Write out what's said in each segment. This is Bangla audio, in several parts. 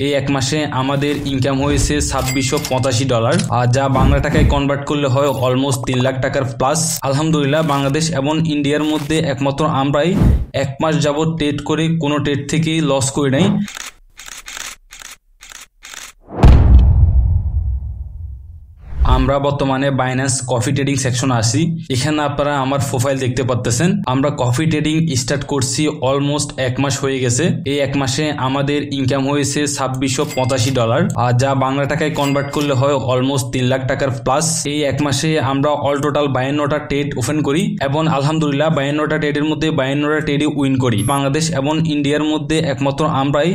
এই এক মাসে আমাদের ইনকাম হয়েছে $2685, আর যা বাংলা টাকায় কনভার্ট করলে হয় অলমোস্ট 3 লাখ টাকার প্লাস। আলহামদুলিল্লাহ, বাংলাদেশ এবং ইন্ডিয়ার মধ্যে একমাত্র আমরাই এক মাস যাবত ট্রেড করে কোনো ট্রেড থেকেই লস করে নাই। আমরা বর্তমানে বাইন্যান্স কফি ট্রেডিং সেকশনে আছি। এখানে আপনারা আমার প্রোফাইল দেখতে পাচ্ছেন। আমরা কফি ট্রেডিং স্টার্ট করছি অলমোস্ট এক মাস হয়ে গেছে। এই এক মাসে আমাদের ইনকাম হয়েছে $2685, আর যা বাংলা টাকায় কনভার্ট করলে হয় অলমোস্ট 3 লাখ টাকার প্লাস। এই এক মাসে আমরা অল টোটাল 52টা ট্রেড ওপেন করি এবং আলহামদুলিল্লাহ 52টা ট্রেডের মধ্যে 52টা ট্রেডে উইন করি। বাংলাদেশ এবং ইন্ডিয়ার মধ্যে একমাত্র আমরাই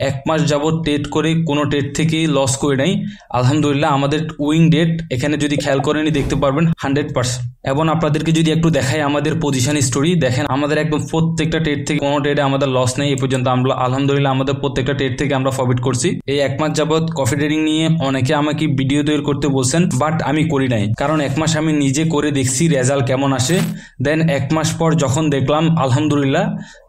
এক মাস যাবত ট্রেড করে কোনো ট্রেড থেকেই লস করে নাই। আলহামদুলিল্লাহ, আমাদের উইং ডেট এখানে যদি খেয়াল করেন দেখতে পারবেন 100%। এবং আপনাদেরকে যদি একটু দেখাই আমাদের পজিশন স্টোরি, দেখেন আমাদের একদম প্রত্যেকটা ট্রেড থেকে কোনো ট্রেডে আমাদের লস নেই এই পর্যন্ত। আমরা আলহামদুলিল্লাহ আমাদের প্রত্যেকটা ট্রেড থেকে আমরা প্রফিট করছি। এই এক মাস যাবত কফি ট্রেডিং নিয়ে অনেকে আমাকে ভিডিও তৈরি করতে বলছেন, বাট আমি করি নাই, কারণ এক মাস আমি নিজে করে দেখছি রেজাল্ট কেমন আসে। দেন এক মাস পর যখন দেখলাম আলহামদুলিল্লাহ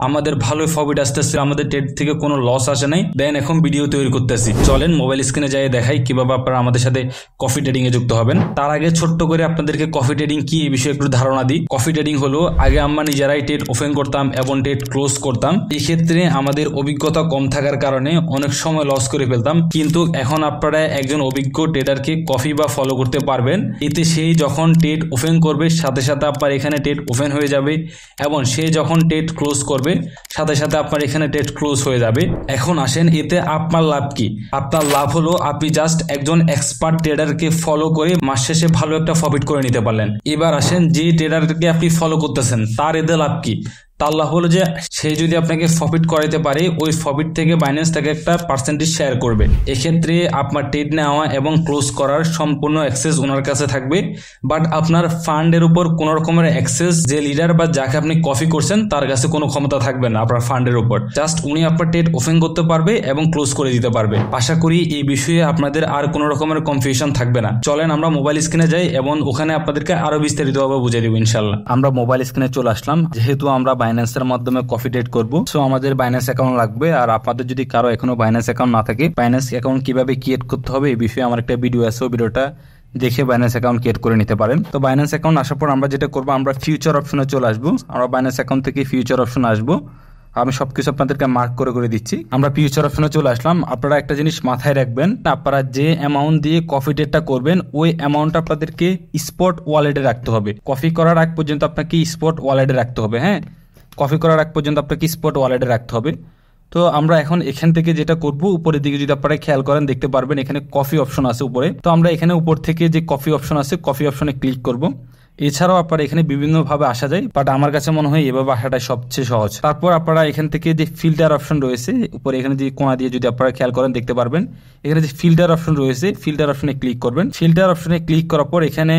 আমাদের ভালোই প্রফিট আসতেছে, আমাদের ট্রেড থেকে কোনো লস আসে নাই, দেন এখন ভিডিও তৈরি করতেছি। চলেন মোবাইল স্ক্রিনে যাই দেখাই কিভাবে আপনারা আমাদের সাথে কফি ট্রেডিং এ যুক্ত হবেন। তার আগে ছোট্ট করে আপনাদেরকে কফি ট্রেডিং কি এই বিষয়ে একটু ধারণা দিই। কফি ট্রেডিং হলো, আগে আমরা নিজেরাই ট্রেড ওপেন করতাম এবং ট্রেড ক্লোজ করতাম। এই ক্ষেত্রে আমাদের অভিজ্ঞতা কম থাকার কারণে অনেক সময় লস করে ফেলতাম, কিন্তু এখন আপনারা একজন অভিজ্ঞ ট্রেডারকে কফি বা ফলো করতে পারবেন। এতে সেই যখন ট্রেড ওপেন করবে সাথে সাথে আপনার এখানে ট্রেড ওপেন হয়ে যাবে, এবং সে যখন ট্রেড ক্লোজ করবে সাথে সাথে আপনার এখানে ট্রেড ক্লোজ হয়ে যাবে। এখন আসেন এতে আপনার লাভ কি? আপনার লাভ হলো আপনি জাস্ট একজন এক্সপার্ট ট্রেডারকে ফলো করে মাস শেষে ভালো একটা প্রফিট করে নিতে পারলেন। এবার আসেন যে ট্রেডারকে আপনি ফলো করতেছেন তার এতে লাভ কি? তার লাভ হলো যে সে যদি আপনাকে প্রফিট করাতে পারে, ওই প্রফিট থেকে বাইন্যান্স তাকে একটা পার্সেন্টেজ শেয়ার করবে। এক্ষেত্রে আপনার ট্রেড নেওয়া এবং ক্লোজ করার সম্পূর্ণ অ্যাক্সেস ওনার কাছে থাকবে, বাট আপনার ফান্ডের উপর কোনো রকমের অ্যাক্সেস যে লিডার বা যাকে আপনি কপি করছেন তার কাছে কোনো ক্ষমতা থাকবে না আপনার ফান্ডের উপর। জাস্ট উনি আপনার ট্রেড ওপেন করতে পারবে এবং ক্লোজ করে দিতে পারবে। আশা করি এই বিষয়ে আপনাদের আর কোনো রকমের কনফিউশন থাকবে না। চলেন আমরা মোবাইল স্ক্রিনে যাই এবং ওখানে আপনাদেরকে আরো বিস্তারিতভাবে বুঝিয়ে দেবো ইনশাল্লাহ। আমরা মোবাইল স্ক্রিনে চলে আসলাম। যেহেতু আমরা বাইন্যান্সের মাধ্যমে কফি ট্রেড করব, সো আমাদের বাইন্যান্স অ্যাকাউন্ট লাগবে। আর আপনাদের যদি কারো এখনো বাইন্যান্স অ্যাকাউন্ট না থাকে, বাইন্যান্স অ্যাকাউন্ট কিভাবে ক্রিয়েট করতে হবে এই বিষয়ে আমার একটা ভিডিও আছে, ভিডিওটা দেখে বাইন্যান্স অ্যাকাউন্ট ক্রিয়েট করে নিতে পারেন। তো বাইন্যান্স অ্যাকাউন্ট আসার পর আমরা যেটা করবো, আমরা ফিউচার অপশনে চলে আসবো। আমরা বাইন্যান্স অ্যাকাউন্ট থেকে ফিউচার অপশনে আসবো। আমি সবকিছু আপনাদেরকে মার্ক করে দিচ্ছি। আমরা ফিউচার অপশনে চলে আসলাম। আপনারা একটা জিনিস মাথায় রাখবেন, আপনারা যে অ্যামাউন্ট দিয়ে কফি ট্রেডটা করবেন ওই অ্যামাউন্টটা আপনাদেরকে স্পট ওয়ালেটে রাখতে হবে। কফি করার আগ পর্যন্ত আপনাকে স্পট ওয়ালেটে রাখতে হবে। হ্যাঁ, কফি করার আগ পর্যন্ত আপনাকে স্পট ওয়ালেটে রাখতে হবে। তো আমরা এখন এখান থেকে যেটা করব, উপরের দিকে যদি আপনারা খেয়াল করেন দেখতে পারবেন এখানে কফি অপশন আছে উপরে। তো আমরা এখানে উপর থেকে যে কফি অপশন আছে, কফি অপশনে ক্লিক করব। এছাড়াও আপনারা এখানে বিভিন্নভাবে আসা যায়, বাট আমার কাছে মনে হয় এভাবে আসাটাই সবচেয়ে সহজ। তারপর আপনারা এখান থেকে যে ফিল্টার অপশন রয়েছে উপরে, এখানে যে কোণা দিয়ে যদি আপনারা খেয়াল করেন দেখতে পারবেন এখানে যে ফিল্টার অপশন রয়েছে, ফিল্টার অপশনে ক্লিক করবেন। ফিল্টার অপশনে ক্লিক করার পর এখানে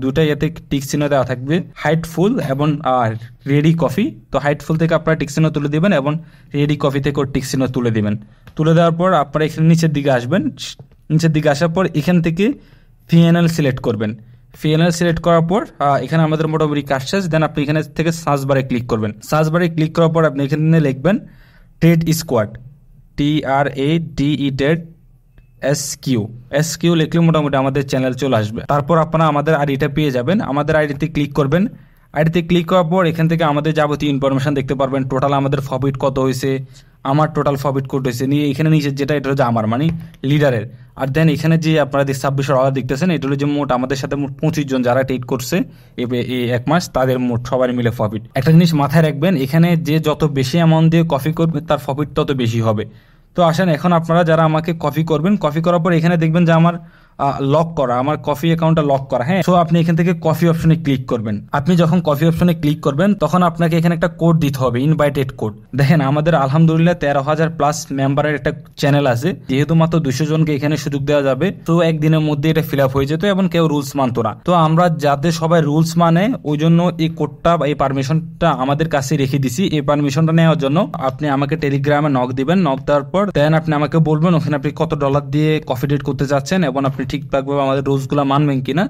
দুটা ইয়েতে টিক চিহ্ন দেওয়া থাকবে, হাইটফুল এবং রেডি কফি। তো হাইটফুল থেকে আপনারা টিক চিহ্ন তুলে দিবেন এবং রেডি কফি থেকে টিক চিহ্ন তুলে দিবেন। তুলে দেওয়ার পর আপনারা এখানে নিচের দিকে আসবেন। নিচের দিকে আসার পর এখান থেকে ফিএনএল সিলেক্ট করবেন। ফিএনএল সিলেক্ট করার পর এখানে আমাদের মোটামুটি কাজ শেষ। দেন আপনি এখানে থেকে সার্চ বারে ক্লিক করবেন। সার্চ বারে ক্লিক করার পর আপনি এখানে লিখবেন ট্রেড স্কোয়াড, TRADESQ লিখলে মোটামুটি আমাদের চ্যানেল চলে আসবে। তারপর আপনারা আমাদের আইডিটা পেয়ে যাবেন। আমাদের আইডিতে ক্লিক করবেন। আইডিতে ক্লিক করার পর এখান থেকে আমাদের যাবতীয় ইনফরমেশন দেখতে পারবেন। টোটাল আমাদের প্রফিট কত হয়েছে, আমার টোটাল প্রফিট কত হয়েছে নিয়ে এখানে নিচে যেটা, এটা হচ্ছে আমার মানে লিডারের। আর দেন এখানে যে আপনারা $2600 দেখতেছেন, এটা হলো যে মোট আমাদের সাথে মোট 25 জন যারা ট্রেড করছে এই এক মাস, তাদের মোট সবার মিলে প্রফিট। একটা জিনিস মাথায় রাখবেন, এখানে যে যত বেশি অ্যামাউন্ট দিয়ে কফি করবে তার প্রফিট তত বেশি হবে। তো আসেন এখন আপনারা যারা আমাকে কফি করবেন, কফি করার পর এখানে দেখবেন যে আমার লক করা, আমার কফি অ্যাকাউন্টটা লক করা। হ্যাঁ, তো আপনি এখান থেকে কফি অপশনে ক্লিক করবেন। আপনি যখন কফি অপশনে ক্লিক করবেন তখন আপনাকে এখানে একটা কোড দিতে হবে, ইনভাইটেড কোড। দেখেন আমাদের আলহামদুলিল্লাহ 13,000 প্লাস মেম্বারের একটা চ্যানেল আছে। যেহেতু মাত্র 200 জনকে এখানে সুযোগ দেওয়া যাবে, তো একদিনের মধ্যে এটা ফিল আপ হয়ে যেত এবং কেউ রুলস মানতো না। তো আমরা যাতে সবাই রুলস মানে, ওই জন্য এই কোডটা বা এই পারমিশনটা আমাদের কাছে রেখে দিছি। এই পারমিশনটা নেওয়ার জন্য আপনি আমাকে টেলিগ্রামে নক দিবেন। নক দেওয়ার পর দেন আপনি আমাকে বলবেন ওখানে আপনি কত ডলার দিয়ে কফি ট্রেড করতে চাচ্ছেন এবং আপনি ঠিকঠাকভাবে আমাদের রুলসগুলো মানবেন কিনা।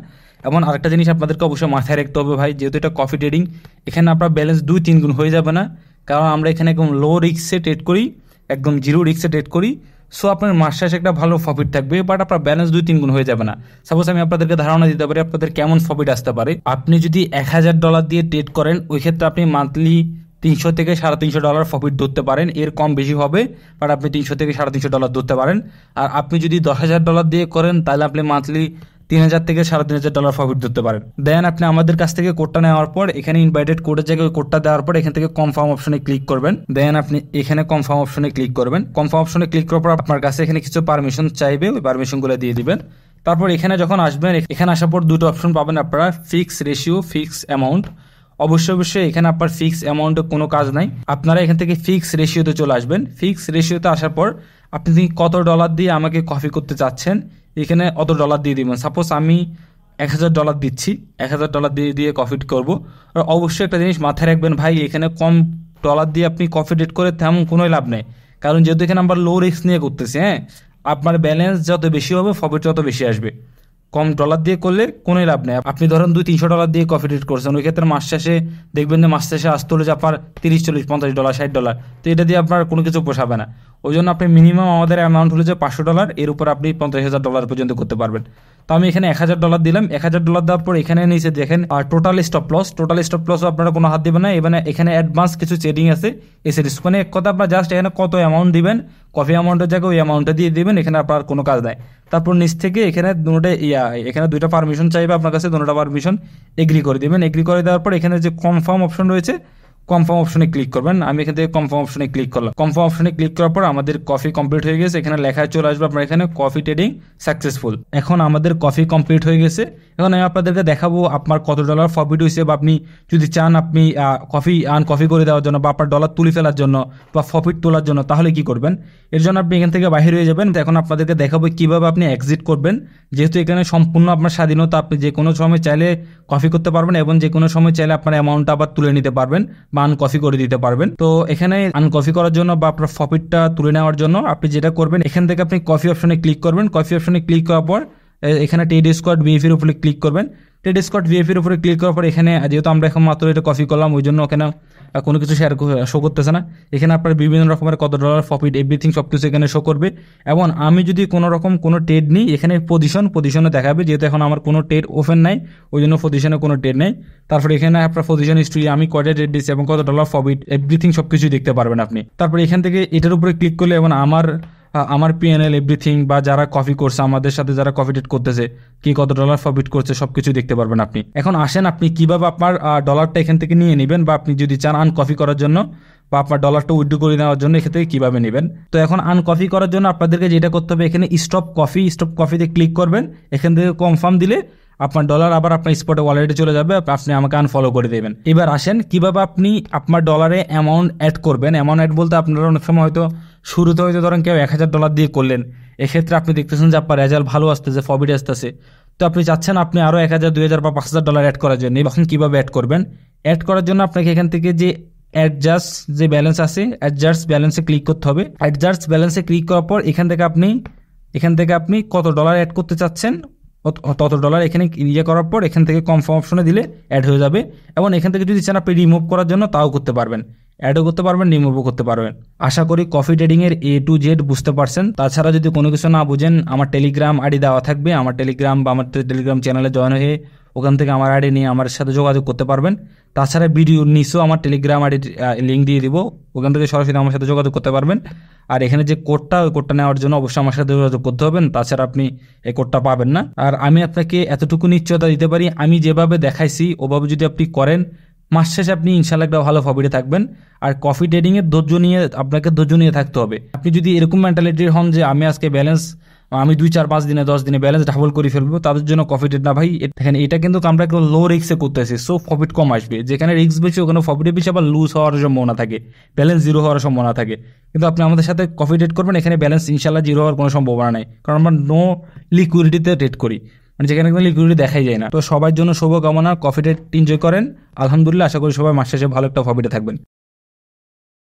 এবং আরেকটা জিনিস আপনাদেরকে অবশ্যই মাথায় রাখতে হবে ভাই, যেহেতু এটা কফি ট্রেডিং, এখানে আপনার ব্যালেন্স 2-3 গুণ হয়ে যাবে না, কারণ আমরা এখানে একদম লো রিস্কে ট্রেড করি, একদম জিরো রিস্কে ট্রেড করি। সো আপনার মাস শেষে একটা ভালো প্রফিট থাকবে, বাট আপনার ব্যালেন্স 2-3 গুণ হয়ে যাবে না। সাপোজ আমি আপনাদেরকে ধারণা দিতে পারি আপনাদের কেমন প্রফিট আসতে পারে। আপনি যদি $1000 দিয়ে ট্রেড করেন, ওই ক্ষেত্রে আপনি মান্থলি $300 থেকে $350 প্রফিট ধরতে পারেন। এর কম বেশি হবে, বাট আপনি $300 থেকে $350 ধরতে পারেন। আর আপনি যদি $10,000 দিয়ে করেন, তাহলে আপনি মান্থলি $3,000 থেকে $3,500 প্রফিট ধরতে পারেন। দেন আপনি আমাদের কাছ থেকে কোডটা নেওয়ার পর এখানে ইনভাইটেড কোডের জায়গায় ওই কোডটা দেওয়ার পর এখান থেকে কনফার্ম অপশনে ক্লিক করবেন। দেন আপনি এখানে কনফার্ম অপশনে ক্লিক করবেন। কনফার্ম অপশনে ক্লিক করার পর আপনার কাছে এখানে কিছু পারমিশন চাইবে, ওই পারমিশনগুলো দিয়ে দিবেন। তারপর এখানে যখন আসবেন, এখানে আসার পর দুটো অপশন পাবেন আপনারা, ফিক্স রেশিও, ফিক্স অ্যামাউন্ট। অবশ্যই এখানে আপনার ফিক্স অ্যামাউন্টে কোনো কাজ নাই, আপনারা এখান থেকে ফিক্স রেশিওতে চলে আসবেন। ফিক্স রেশিওতে আসার পর আপনি কত ডলার দিয়ে আমাকে কপি করতে চাচ্ছেন, এখানে অত ডলার দিয়ে দিবেন। সাপোজ আমি $1,000 দিচ্ছি, $1,000 দিয়ে কপি করব। আর অবশ্যই একটা জিনিস মাথায় রাখবেন ভাই, এখানে কম ডলার দিয়ে আপনি কপি ডেট করে তেমন কোনোই লাভ নেই, কারণ যেহেতু এখানে আমরা লো রিস্ক নিয়ে করতেছি। হ্যাঁ, আপনার ব্যালেন্স যত বেশি হবে প্রফিট তত বেশি আসবে। কম ডলার দিয়ে করলে কোনোই লাভ নেই। আপনি ধরেন $200-300 দিয়ে কফি ট্রেড করছেন, ওই ক্ষেত্রে মাস শেষে দেখবেন যে মাস শেষে আসতে হলে যে আপনার $30-40-50 $60, তো এটা দিয়ে আপনার কোনো কিছু পোষাবে না। ওই জন্য আপনি মিনিমাম আমাদের অ্যামাউন্ট হলো যে $500, এর উপর আপনি $50,000 পর্যন্ত করতে পারবেন। তো আমি এখানে $1,000 দিলাম। $1,000 দেওয়ার পর এখানে নিচে দেখেন টোটাল স্টপ লসও আপনারা কোনো হাত দিবেন না। এখানে অ্যাডভান্স কিছু সেটিং আছে, এই সেটিংস মানে এক কথা আপনার জাস্ট এখানে কত অ্যামাউন্ট দিবেন, কফি অ্যামাউন্টের জায়গায় ওই অ্যামাউন্টটা দিয়ে দিবেন, এখানে আপনার কোনো কাজ নাই। তারপর নিচ থেকে এখানে এখানে দুইটা পারমিশন চাইবে আপনার কাছে, দুটো পারমিশন এগ্রি করে দিবেন। এগ্রি করে দেওয়ার পর এখানে যে কনফার্ম অপশন রয়েছে, কনফার্ম অপশনে ক্লিক করবেন। আমি এখান থেকে কনফার্ম অপশনে ক্লিক করলাম। কনফার্ম অপশনে ক্লিক করার পর আমাদের কফি কমপ্লিট হয়ে গেছে, এখানে লেখা চলে আসবে আপনার এখানে কফি ট্রেডিং সাকসেসফুল। এখন আমাদের কফি কমপ্লিট হয়ে গেছে। এখন আমি আপনাদেরকে দেখাবো আপনার কত ডলার প্রফিট হয়েছে, বা আপনি যদি চান আপনি কফি করে দেওয়ার জন্য বা আপনার ডলার তুলে ফেলার জন্য বা প্রফিট তোলার জন্য, তাহলে কি করবেন। এর জন্য আপনি এখান থেকে বাইরে হয়ে যাবেন। এখন আপনাদেরকে দেখাবো কিভাবে আপনি এক্সিট করবেন। যেহেতু এখানে সম্পূর্ণ আপনার স্বাধীনতা, আপনি যে কোনো সময় চাইলে কফি করতে পারবেন এবং যে কোনো সময় চাইলে আপনার অ্যামাউন্টটা আবার তুলে নিতে পারবেন বা আনকফি করে দিতে পারবেন। তো এখানে আনকফি করার জন্য বা আপনার প্রফিটটা তুলে নেওয়ার জন্য আপনি যেটা করবেন, এখান থেকে আপনি কফি অপশনে ক্লিক করবেন। কফি অপশনে ক্লিক করার পর এখানে ট্রেড স্কোয়াড ভিএফির উপরে ক্লিক করবেন। ট্রেড স্কোয়াড ভিএফির উপরে ক্লিক করার পর এখানে যেহেতু আমরা এখন মাত্র এটা কফি করলাম, ওই জন্য ওখানে কোনো কিছু শো করতেছে না। এখানে আপনার বিভিন্ন রকমের কত ডলার প্রফিট এভরিথিং সব কিছু এখানে শো করবে। এবং আমি যদি কোনো রকম কোনো ট্রেড নিই, এখানে পজিশনে দেখাবে, যেহেতু এখন আমার কোনো ট্রেড ওপেন নাই, ওই জন্য পজিশনে কোনো ট্রেড নেই। তারপরে এখানে আপনার পজিশন হিস্ট্রি, আমি কয়টা ট্রেড দিচ্ছি এবং কত ডলার প্রফিট এভরিথিং সব কিছুই দেখতে পারবেন আপনি। তারপরে এখান থেকে এটার উপরে ক্লিক করলে এবং আমার পিএনএল এভরিথিং বা যারা কপি করছে আমাদের সাথে, যারা কপি ট্রেড করতেছে, কি কত ডলার প্রফিট করছে সবকিছু দেখতে পারবেন আপনি। এখন আসেন আপনি কিভাবে আপনার ডলারটা এখান থেকে নিয়ে নেবেন, বা আপনি যদি চান আনকপি করার জন্য বা আপনার ডলারটা উইথড্র করে নেওয়ার জন্য এখান থেকে কীভাবে নেবেন। তো এখন আনকপি করার জন্য আপনাদেরকে যেটা করতে হবে, এখানে স্টপ কফিতে ক্লিক করবেন। এখান থেকে কনফার্ম দিলে আপনার ডলার আবার আপনার স্পটে ওয়ালেটে চলে যাবে, আপনি আমাকে আনফলো করে দেবেন। এবার আসেন কিভাবে আপনি আপনার ডলারে অ্যামাউন্ট অ্যাড করবেন। অ্যামাউন্ট অ্যাড বলতে আপনারা অনেক সময় হয়তো শুরুতে ধরেন কেউ $1,000 দিয়ে করলেন, এক্ষেত্রে আপনি দেখতেছেন যে আপনার রেজাল্ট ভালো আসতেছে, প্রফিট আসতেছে, তো আপনি চাচ্ছেন আপনি আরও 1,000, 2,000 বা $5,000 অ্যাড করার জন্য। এখন কীভাবে অ্যাড করবেন? অ্যাড করার জন্য আপনাকে এখান থেকে যে অ্যাডজাস্ট যে ব্যালেন্স আছে, অ্যাডজাস্ট ব্যালেন্সে ক্লিক করতে হবে। অ্যাডজাস্ট ব্যালেন্সে ক্লিক করার পর এখান থেকে আপনি কত ডলার অ্যাড করতে চাচ্ছেন তত ডলার এখানে করার পর এখান থেকে কনফার্ম অপশনে দিলে অ্যাড হয়ে যাবে। এবং এখান থেকে যদি চান আপনি রিমুভ করার জন্য তাও করতে পারবেন, অ্যাডও করতে পারবেন, রিমুভও করতে পারবেন। আশা করি কফি ট্রেডিংয়ের A to Z বুঝতে পারছেন। তাছাড়া যদি কোনো কিছু না বুঝেন, আমার টেলিগ্রাম আইডি দেওয়া থাকবে, আমার টেলিগ্রাম চ্যানেলে জয়েন হয়ে ওখান থেকে আমার আইডি নিয়ে আমার সাথে যোগাযোগ করতে পারবেন। তাছাড়া ভিডিওর নিচেও আমার টেলিগ্রাম আইডির লিঙ্ক দিয়ে দিব, ওখান থেকে সরাসরি আমার সাথে যোগাযোগ করতে পারবেন। আর এখানে যে কোডটা, ওই কোডটা নেওয়ার জন্য অবশ্যই আমার সাথে যোগাযোগ করতে হবেন, তাছাড়া আপনি এই কোডটা পাবেন না। আর আমি আপনাকে এতটুকু নিশ্চয়তা দিতে পারি, আমি যেভাবে দেখাইছি ওভাবে যদি আপনি করেন, মাস শেষে আপনি ইনশাল্লাহ একটা ভালো প্রফিটে থাকবেন। আর কফি ট্রেডিংয়ের আপনাকে ধৈর্য নিয়ে থাকতে হবে। আপনি যদি এরকম মেন্টালিটির হন যে আমি আজকে আমি 2-4-5 দিনে 10 দিনে ব্যালেন্স ডাবল করে ফেলবো, তাদের জন্য কফি ট্রেড না ভাই। দেখেন এটা কিন্তু আমরা একটু লো রিস্কে করতেছি, সো প্রফিট কম আসবে। যেখানে রিস্ক বেশি ওখানে প্রফিট বেশি, আবার লুজ হওয়ার সম্ভাবনা থাকে, ব্যালেন্স জিরো হওয়ার সম্ভাবনা থাকে। কিন্তু আপনি আমাদের সাথে কফি ট্রেড করবেন, এখানে ব্যালেন্স ইনশাল্লাহ জিরো হওয়ার কোনো সম্ভাবনা নেই, কারণ আমরা নো লিকুইডিটিতে ট্রেড করি, মানে যেখানে কোনো লিকুইডিটি দেখাই যায় না। তো সবার জন্য শুভকামনা, কফি ট্রেড এনজয় করেন। আলহামদুলিল্লাহ, আশা করি সবাই মাস শেষে ভালো একটা প্রফিটে থাকবেন।